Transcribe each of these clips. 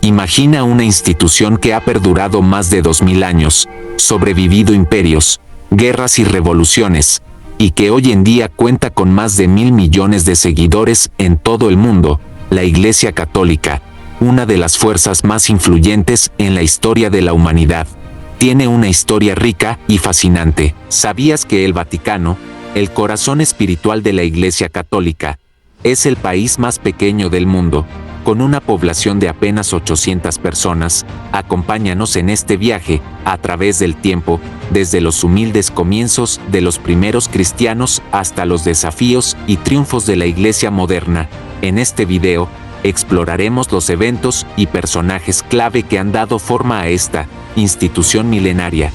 Imagina una institución que ha perdurado más de 2000 años, sobrevivido imperios, guerras y revoluciones, y que hoy en día cuenta con más de 1.000 millones de seguidores en todo el mundo, la Iglesia Católica, una de las fuerzas más influyentes en la historia de la humanidad. Tiene una historia rica y fascinante. ¿Sabías que el Vaticano, el corazón espiritual de la Iglesia Católica, es el país más pequeño del mundo, con una población de apenas 800 personas? Acompáñanos en este viaje, a través del tiempo, desde los humildes comienzos de los primeros cristianos hasta los desafíos y triunfos de la Iglesia moderna. En este video, exploraremos los eventos y personajes clave que han dado forma a esta institución milenaria.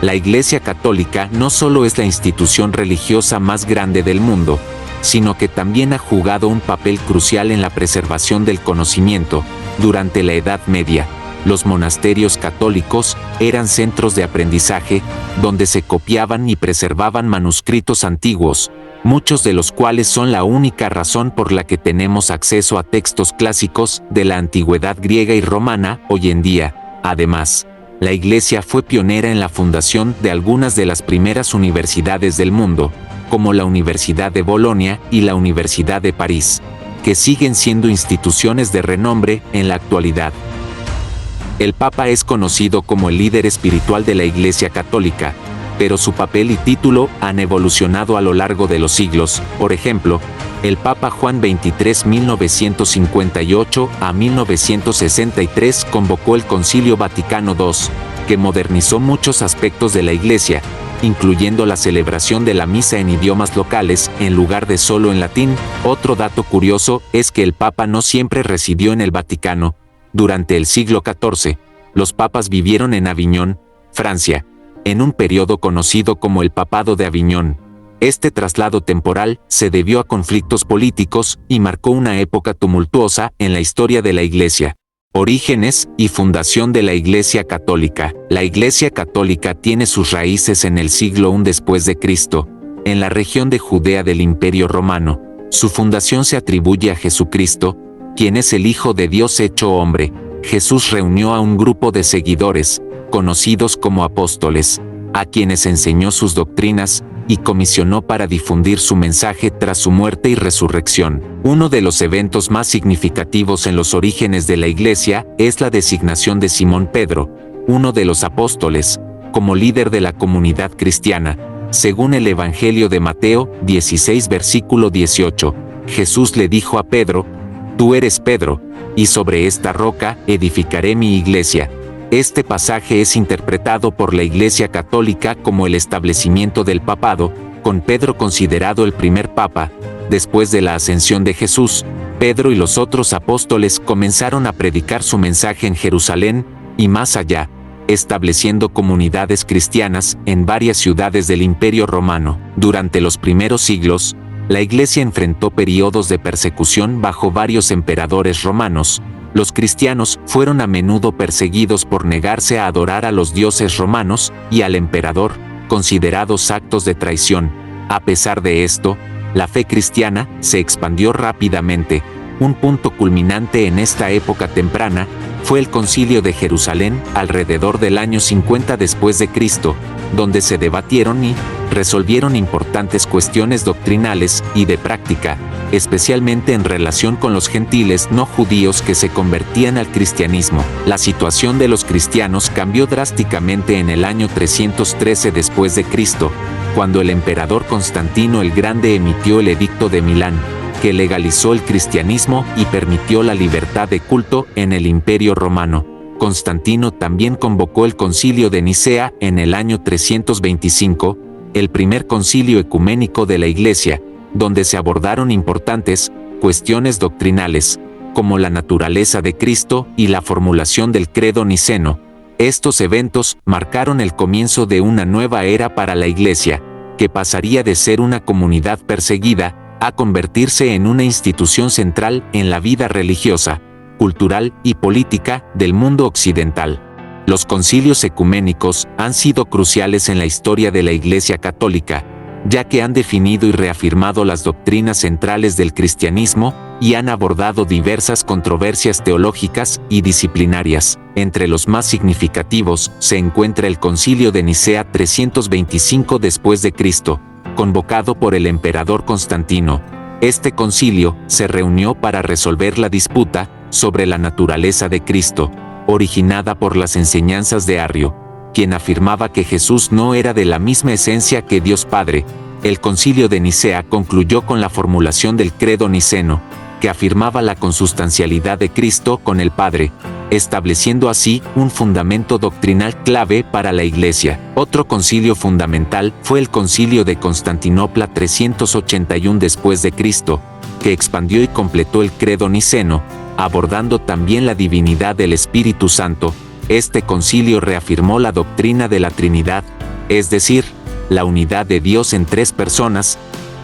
La Iglesia Católica no solo es la institución religiosa más grande del mundo, sino que también ha jugado un papel crucial en la preservación del conocimiento. Durante la Edad Media, los monasterios católicos eran centros de aprendizaje, donde se copiaban y preservaban manuscritos antiguos, muchos de los cuales son la única razón por la que tenemos acceso a textos clásicos de la antigüedad griega y romana hoy en día. Además, la Iglesia fue pionera en la fundación de algunas de las primeras universidades del mundo, como la Universidad de Bolonia y la Universidad de París, que siguen siendo instituciones de renombre en la actualidad. El Papa es conocido como el líder espiritual de la Iglesia Católica, pero su papel y título han evolucionado a lo largo de los siglos. Por ejemplo, el Papa Juan XXIII 1958 a 1963 convocó el Concilio Vaticano II, que modernizó muchos aspectos de la Iglesia, incluyendo la celebración de la misa en idiomas locales en lugar de solo en latín. Otro dato curioso es que el Papa no siempre residió en el Vaticano. Durante el siglo XIV, los papas vivieron en Aviñón, Francia, en un periodo conocido como el Papado de Aviñón. Este traslado temporal se debió a conflictos políticos y marcó una época tumultuosa en la historia de la Iglesia. Orígenes y fundación de la Iglesia Católica. La Iglesia Católica tiene sus raíces en el siglo I después de Cristo, en la región de Judea del Imperio Romano. Su fundación se atribuye a Jesucristo, quien es el Hijo de Dios hecho hombre. Jesús reunió a un grupo de seguidores, conocidos como apóstoles, a quienes enseñó sus doctrinas y comisionó para difundir su mensaje tras su muerte y resurrección. Uno de los eventos más significativos en los orígenes de la Iglesia es la designación de Simón Pedro, uno de los apóstoles, como líder de la comunidad cristiana. Según el Evangelio de Mateo 16 versículo 18, Jesús le dijo a Pedro: «Tú eres Pedro, y sobre esta roca edificaré mi iglesia». Este pasaje es interpretado por la Iglesia Católica como el establecimiento del papado, con Pedro considerado el primer papa. Después de la ascensión de Jesús, Pedro y los otros apóstoles comenzaron a predicar su mensaje en Jerusalén y más allá, estableciendo comunidades cristianas en varias ciudades del Imperio Romano. Durante los primeros siglos, la Iglesia enfrentó periodos de persecución bajo varios emperadores romanos. Los cristianos fueron a menudo perseguidos por negarse a adorar a los dioses romanos y al emperador, considerados actos de traición. A pesar de esto, la fe cristiana se expandió rápidamente. Un punto culminante en esta época temprana fue el Concilio de Jerusalén alrededor del año 50 después de Cristo, donde se debatieron y resolvieron importantes cuestiones doctrinales y de práctica, especialmente en relación con los gentiles no judíos que se convertían al cristianismo. La situación de los cristianos cambió drásticamente en el año 313 después de Cristo, cuando el emperador Constantino el Grande emitió el Edicto de Milán, que legalizó el cristianismo y permitió la libertad de culto en el Imperio Romano. Constantino también convocó el Concilio de Nicea en el año 325, el primer concilio ecuménico de la Iglesia, donde se abordaron importantes cuestiones doctrinales, como la naturaleza de Cristo y la formulación del credo niceno. Estos eventos marcaron el comienzo de una nueva era para la Iglesia, que pasaría de ser una comunidad perseguida a convertirse en una institución central en la vida religiosa, cultural y política del mundo occidental. Los concilios ecuménicos han sido cruciales en la historia de la Iglesia Católica, ya que han definido y reafirmado las doctrinas centrales del cristianismo y han abordado diversas controversias teológicas y disciplinarias. Entre los más significativos se encuentra el Concilio de Nicea 325 después de Cristo, convocado por el emperador Constantino. Este concilio se reunió para resolver la disputa sobre la naturaleza de Cristo, originada por las enseñanzas de Arrio, quien afirmaba que Jesús no era de la misma esencia que Dios Padre. El Concilio de Nicea concluyó con la formulación del Credo Niceno, que afirmaba la consustancialidad de Cristo con el Padre, estableciendo así un fundamento doctrinal clave para la Iglesia. Otro concilio fundamental fue el Concilio de Constantinopla 381 después de Cristo, que expandió y completó el Credo Niceno, abordando también la divinidad del Espíritu Santo. Este concilio reafirmó la doctrina de la Trinidad, es decir, la unidad de Dios en tres personas,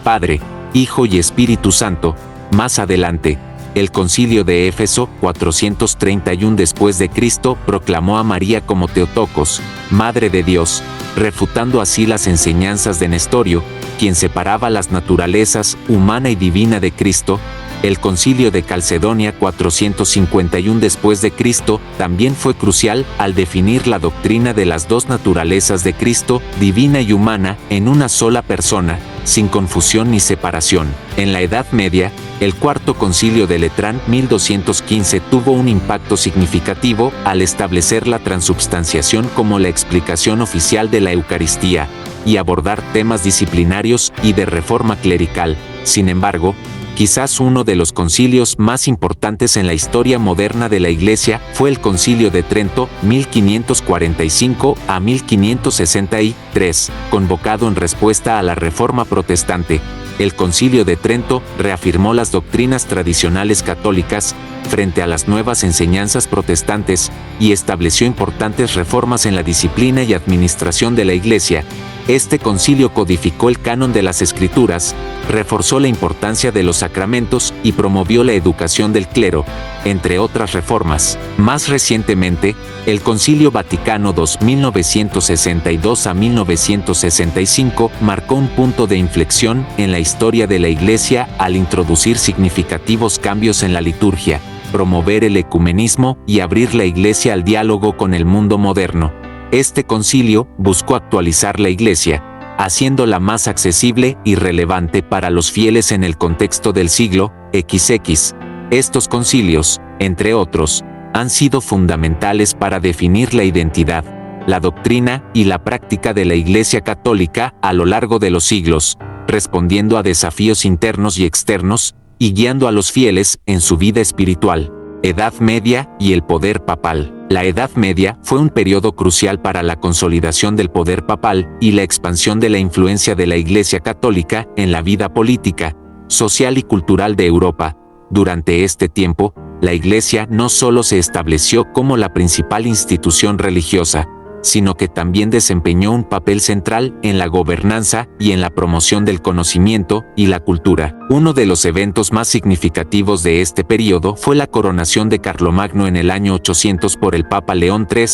Padre, Hijo y Espíritu Santo. Más adelante, el Concilio de Éfeso 431 después de Cristo proclamó a María como Theotokos, Madre de Dios, refutando así las enseñanzas de Nestorio, quien separaba las naturalezas humana y divina de Cristo. El Concilio de Calcedonia 451 después de Cristo también fue crucial al definir la doctrina de las dos naturalezas de Cristo, divina y humana, en una sola persona, sin confusión ni separación. En la Edad Media, el Cuarto Concilio de Letrán 1215 tuvo un impacto significativo al establecer la transubstanciación como la explicación oficial de la Eucaristía y abordar temas disciplinarios y de reforma clerical. Sin embargo, quizás uno de los concilios más importantes en la historia moderna de la Iglesia fue el Concilio de Trento, 1545 a 1563, convocado en respuesta a la Reforma Protestante. El Concilio de Trento reafirmó las doctrinas tradicionales católicas frente a las nuevas enseñanzas protestantes y estableció importantes reformas en la disciplina y administración de la Iglesia. Este concilio codificó el canon de las Escrituras, reforzó la importancia de los sacramentos y promovió la educación del clero, entre otras reformas. Más recientemente, el Concilio Vaticano II 1962 a 1965 marcó un punto de inflexión en la historia de la Iglesia al introducir significativos cambios en la liturgia, promover el ecumenismo y abrir la Iglesia al diálogo con el mundo moderno. Este concilio buscó actualizar la Iglesia, haciéndola más accesible y relevante para los fieles en el contexto del siglo XX. Estos concilios, entre otros, han sido fundamentales para definir la identidad, la doctrina y la práctica de la Iglesia Católica a lo largo de los siglos, respondiendo a desafíos internos y externos, y guiando a los fieles en su vida espiritual. Edad Media y el poder papal. La Edad Media fue un periodo crucial para la consolidación del poder papal y la expansión de la influencia de la Iglesia Católica en la vida política, social y cultural de Europa. Durante este tiempo, la Iglesia no solo se estableció como la principal institución religiosa, sino que también desempeñó un papel central en la gobernanza y en la promoción del conocimiento y la cultura. Uno de los eventos más significativos de este periodo fue la coronación de Carlomagno en el año 800 por el Papa León III,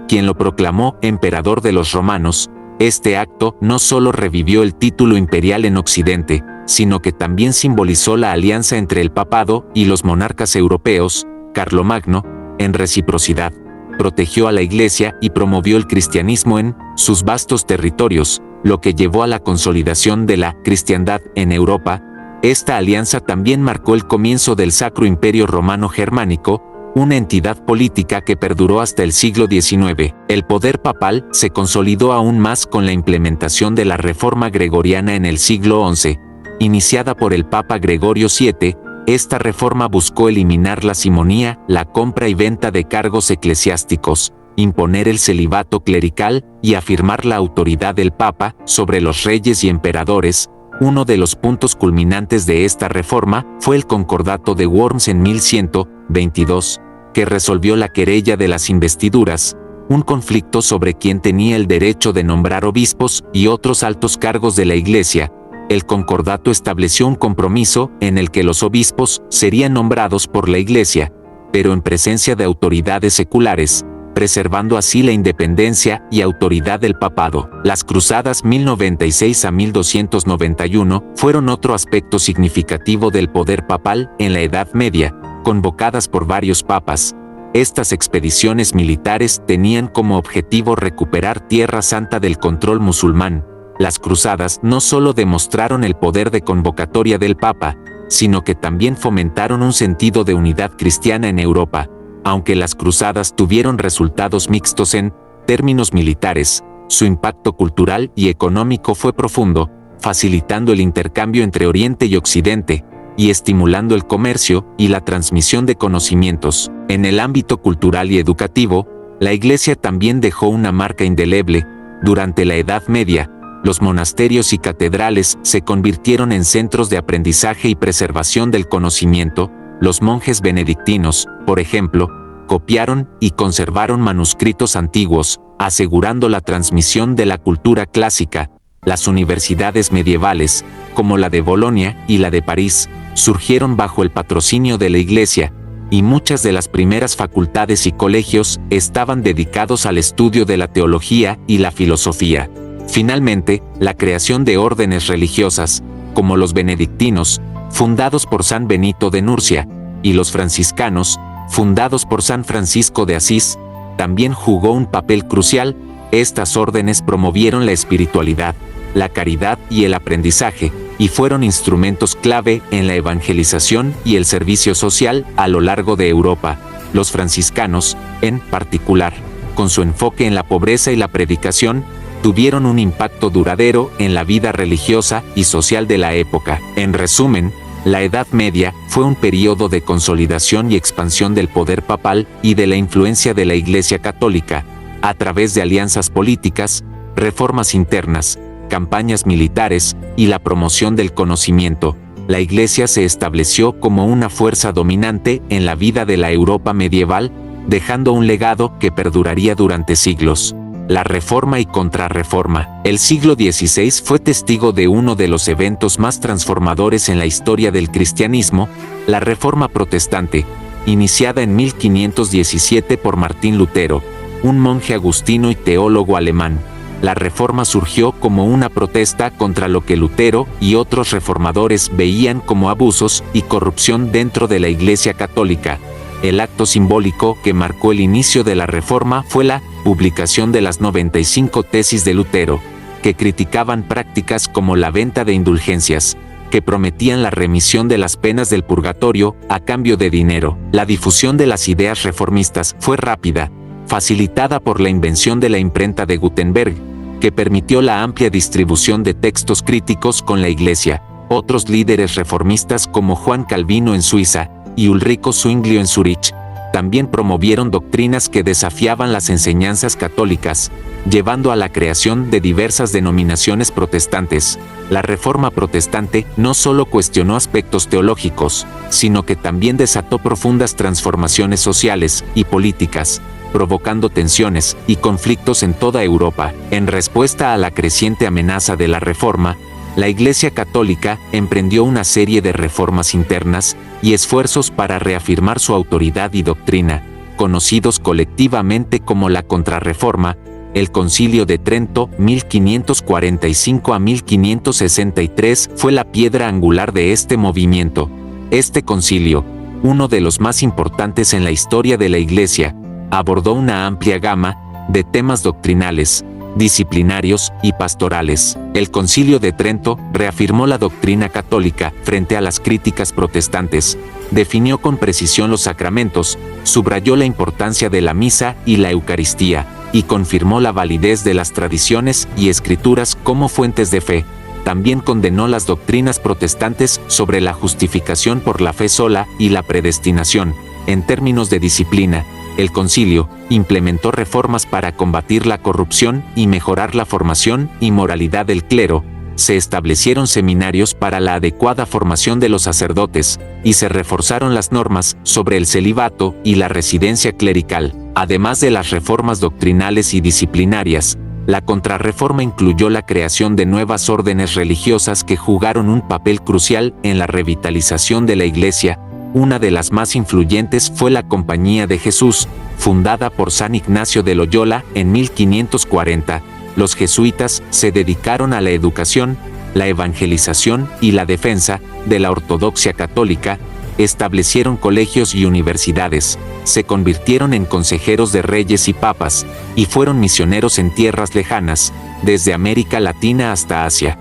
quien lo proclamó emperador de los romanos. Este acto no solo revivió el título imperial en Occidente, sino que también simbolizó la alianza entre el papado y los monarcas europeos. Carlomagno, en reciprocidad, protegió a la Iglesia y promovió el cristianismo en sus vastos territorios, lo que llevó a la consolidación de la cristiandad en Europa. Esta alianza también marcó el comienzo del Sacro Imperio Romano Germánico, una entidad política que perduró hasta el siglo XIX. El poder papal se consolidó aún más con la implementación de la Reforma Gregoriana en el siglo XI, iniciada por el Papa Gregorio VII. Esta reforma buscó eliminar la simonía, la compra y venta de cargos eclesiásticos, imponer el celibato clerical y afirmar la autoridad del Papa sobre los reyes y emperadores. Uno de los puntos culminantes de esta reforma fue el Concordato de Worms en 1122, que resolvió la querella de las investiduras, un conflicto sobre quién tenía el derecho de nombrar obispos y otros altos cargos de la Iglesia. El concordato estableció un compromiso en el que los obispos serían nombrados por la Iglesia, pero en presencia de autoridades seculares, preservando así la independencia y autoridad del papado. Las cruzadas 1096 a 1291 fueron otro aspecto significativo del poder papal en la Edad Media, convocadas por varios papas. Estas expediciones militares tenían como objetivo recuperar Tierra Santa del control musulmán. Las cruzadas no solo demostraron el poder de convocatoria del Papa, sino que también fomentaron un sentido de unidad cristiana en Europa. Aunque las cruzadas tuvieron resultados mixtos en términos militares, su impacto cultural y económico fue profundo, facilitando el intercambio entre Oriente y Occidente, y estimulando el comercio y la transmisión de conocimientos. En el ámbito cultural y educativo, la Iglesia también dejó una marca indeleble. Durante la Edad Media, los monasterios y catedrales se convirtieron en centros de aprendizaje y preservación del conocimiento. Los monjes benedictinos, por ejemplo, copiaron y conservaron manuscritos antiguos, asegurando la transmisión de la cultura clásica. Las universidades medievales, como la de Bolonia y la de París, surgieron bajo el patrocinio de la Iglesia, y muchas de las primeras facultades y colegios estaban dedicados al estudio de la teología y la filosofía. Finalmente, la creación de órdenes religiosas, como los benedictinos, fundados por San Benito de Nurcia, y los franciscanos, fundados por San Francisco de Asís, también jugó un papel crucial. Estas órdenes promovieron la espiritualidad, la caridad y el aprendizaje, y fueron instrumentos clave en la evangelización y el servicio social a lo largo de Europa. Los franciscanos, en particular, con su enfoque en la pobreza y la predicación, tuvieron un impacto duradero en la vida religiosa y social de la época. En resumen, la Edad Media fue un periodo de consolidación y expansión del poder papal y de la influencia de la Iglesia Católica, a través de alianzas políticas, reformas internas, campañas militares y la promoción del conocimiento. La Iglesia se estableció como una fuerza dominante en la vida de la Europa medieval, dejando un legado que perduraría durante siglos. La Reforma y Contrarreforma. El siglo XVI fue testigo de uno de los eventos más transformadores en la historia del cristianismo, la Reforma Protestante, iniciada en 1517 por Martín Lutero, un monje agustino y teólogo alemán. La Reforma surgió como una protesta contra lo que Lutero y otros reformadores veían como abusos y corrupción dentro de la Iglesia Católica. El acto simbólico que marcó el inicio de la Reforma fue la publicación de las 95 tesis de Lutero, que criticaban prácticas como la venta de indulgencias, que prometían la remisión de las penas del purgatorio a cambio de dinero. La difusión de las ideas reformistas fue rápida, facilitada por la invención de la imprenta de Gutenberg, que permitió la amplia distribución de textos críticos con la Iglesia. Otros líderes reformistas como Juan Calvino en Suiza y Ulrico Zwinglio en Zúrich también promovieron doctrinas que desafiaban las enseñanzas católicas, llevando a la creación de diversas denominaciones protestantes. La Reforma Protestante no solo cuestionó aspectos teológicos, sino que también desató profundas transformaciones sociales y políticas, provocando tensiones y conflictos en toda Europa. En respuesta a la creciente amenaza de la Reforma, la Iglesia Católica emprendió una serie de reformas internas y esfuerzos para reafirmar su autoridad y doctrina, conocidos colectivamente como la Contrarreforma. El Concilio de Trento, 1545 a 1563, fue la piedra angular de este movimiento. Este concilio, uno de los más importantes en la historia de la Iglesia, abordó una amplia gama de temas doctrinales, disciplinarios y pastorales. El Concilio de Trento reafirmó la doctrina católica frente a las críticas protestantes, definió con precisión los sacramentos, subrayó la importancia de la misa y la Eucaristía, y confirmó la validez de las tradiciones y escrituras como fuentes de fe. También condenó las doctrinas protestantes sobre la justificación por la fe sola y la predestinación. En términos de disciplina, el concilio implementó reformas para combatir la corrupción y mejorar la formación y moralidad del clero. Se establecieron seminarios para la adecuada formación de los sacerdotes, y se reforzaron las normas sobre el celibato y la residencia clerical. Además de las reformas doctrinales y disciplinarias, la Contrarreforma incluyó la creación de nuevas órdenes religiosas que jugaron un papel crucial en la revitalización de la Iglesia. Una de las más influyentes fue la Compañía de Jesús, fundada por San Ignacio de Loyola en 1540, los jesuitas se dedicaron a la educación, la evangelización y la defensa de la ortodoxia católica, establecieron colegios y universidades, se convirtieron en consejeros de reyes y papas, y fueron misioneros en tierras lejanas, desde América Latina hasta Asia.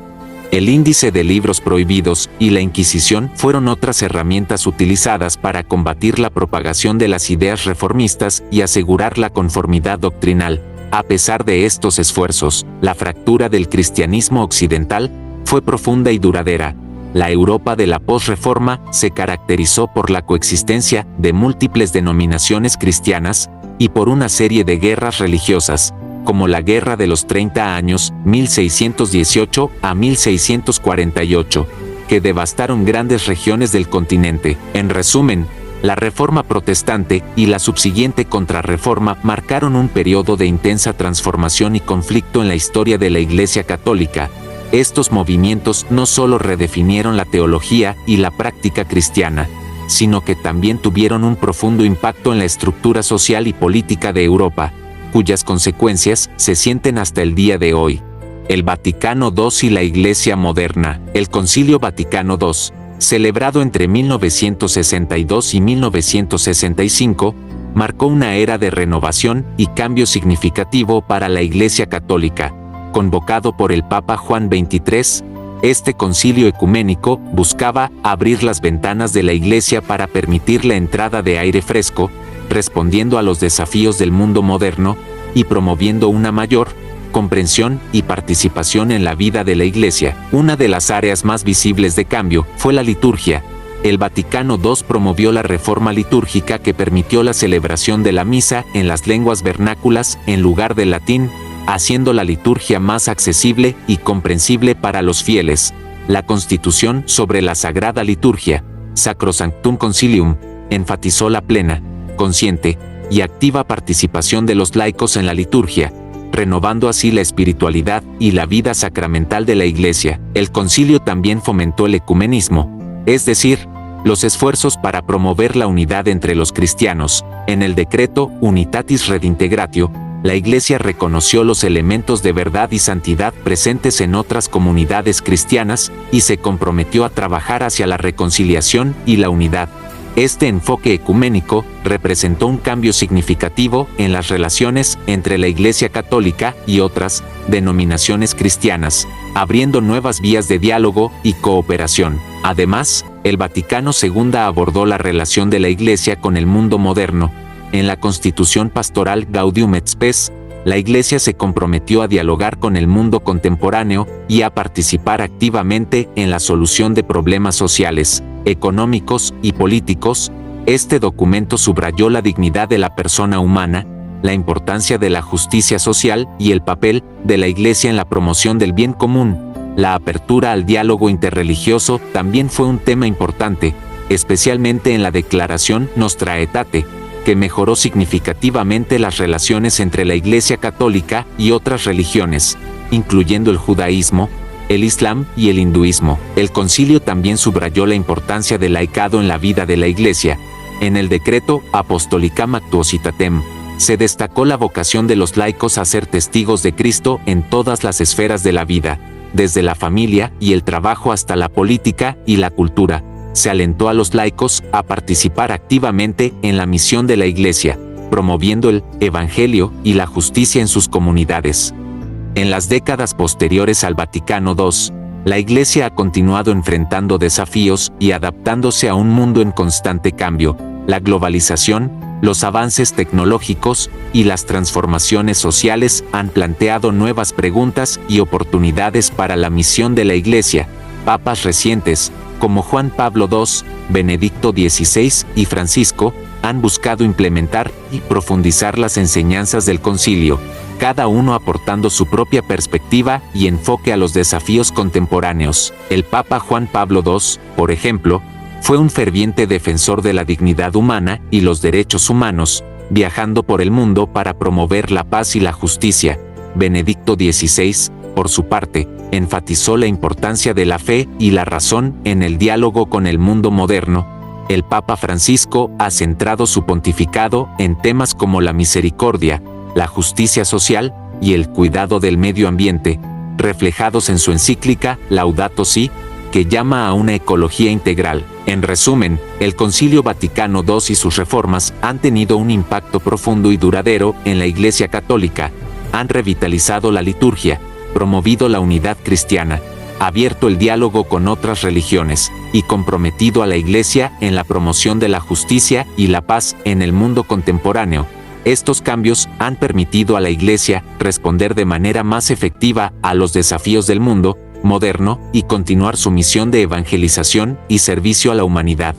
El índice de libros prohibidos y la Inquisición fueron otras herramientas utilizadas para combatir la propagación de las ideas reformistas y asegurar la conformidad doctrinal. A pesar de estos esfuerzos, la fractura del cristianismo occidental fue profunda y duradera. La Europa de la posreforma se caracterizó por la coexistencia de múltiples denominaciones cristianas y por una serie de guerras religiosas, como la Guerra de los 30 Años, 1618 a 1648, que devastaron grandes regiones del continente. En resumen, la Reforma Protestante y la subsiguiente Contrarreforma marcaron un periodo de intensa transformación y conflicto en la historia de la Iglesia Católica. Estos movimientos no solo redefinieron la teología y la práctica cristiana, sino que también tuvieron un profundo impacto en la estructura social y política de Europa, cuyas consecuencias se sienten hasta el día de hoy. El Vaticano II y la Iglesia moderna. El Concilio Vaticano II, celebrado entre 1962 y 1965, marcó una era de renovación y cambio significativo para la Iglesia Católica. Convocado por el Papa Juan XXIII, este concilio ecuménico buscaba abrir las ventanas de la Iglesia para permitir la entrada de aire fresco, respondiendo a los desafíos del mundo moderno y promoviendo una mayor comprensión y participación en la vida de la Iglesia. Una de las áreas más visibles de cambio fue la liturgia. El Vaticano II promovió la reforma litúrgica que permitió la celebración de la misa en las lenguas vernáculas en lugar del latín, haciendo la liturgia más accesible y comprensible para los fieles. La Constitución sobre la Sagrada Liturgia, Sacrosanctum Concilium, enfatizó la plena, consciente y activa participación de los laicos en la liturgia, renovando así la espiritualidad y la vida sacramental de la Iglesia. El concilio también fomentó el ecumenismo, es decir, los esfuerzos para promover la unidad entre los cristianos. En el decreto Unitatis Redintegratio, la Iglesia reconoció los elementos de verdad y santidad presentes en otras comunidades cristianas y se comprometió a trabajar hacia la reconciliación y la unidad. Este enfoque ecuménico representó un cambio significativo en las relaciones entre la Iglesia Católica y otras denominaciones cristianas, abriendo nuevas vías de diálogo y cooperación. Además, el Vaticano II abordó la relación de la Iglesia con el mundo moderno. En la Constitución Pastoral Gaudium et Spes, la Iglesia se comprometió a dialogar con el mundo contemporáneo y a participar activamente en la solución de problemas sociales, económicos y políticos. Este documento subrayó la dignidad de la persona humana, la importancia de la justicia social y el papel de la Iglesia en la promoción del bien común. La apertura al diálogo interreligioso también fue un tema importante, especialmente en la Declaración Nostra Aetate, que mejoró significativamente las relaciones entre la Iglesia Católica y otras religiones, incluyendo el judaísmo, el islam y el hinduismo. El concilio también subrayó la importancia del laicado en la vida de la Iglesia. En el decreto Apostolicam Actuositatem, se destacó la vocación de los laicos a ser testigos de Cristo en todas las esferas de la vida, desde la familia y el trabajo hasta la política y la cultura. Se alentó a los laicos a participar activamente en la misión de la Iglesia, promoviendo el Evangelio y la justicia en sus comunidades. En las décadas posteriores al Vaticano II, la Iglesia ha continuado enfrentando desafíos y adaptándose a un mundo en constante cambio. La globalización, los avances tecnológicos y las transformaciones sociales han planteado nuevas preguntas y oportunidades para la misión de la Iglesia. Papas recientes, como Juan Pablo II, Benedicto XVI y Francisco, han buscado implementar y profundizar las enseñanzas del concilio, cada uno aportando su propia perspectiva y enfoque a los desafíos contemporáneos. El Papa Juan Pablo II, por ejemplo, fue un ferviente defensor de la dignidad humana y los derechos humanos, viajando por el mundo para promover la paz y la justicia. Benedicto XVI, por su parte, enfatizó la importancia de la fe y la razón en el diálogo con el mundo moderno. el Papa Francisco ha centrado su pontificado en temas como la misericordia, la justicia social y el cuidado del medio ambiente, reflejados en su encíclica Laudato Si, que llama a una ecología integral. En resumen, el Concilio Vaticano II y sus reformas han tenido un impacto profundo y duradero en la Iglesia Católica, han revitalizado la liturgia, promovido la unidad cristiana, abierto el diálogo con otras religiones, y comprometido a la Iglesia en la promoción de la justicia y la paz en el mundo contemporáneo. Estos cambios han permitido a la Iglesia responder de manera más efectiva a los desafíos del mundo moderno y continuar su misión de evangelización y servicio a la humanidad.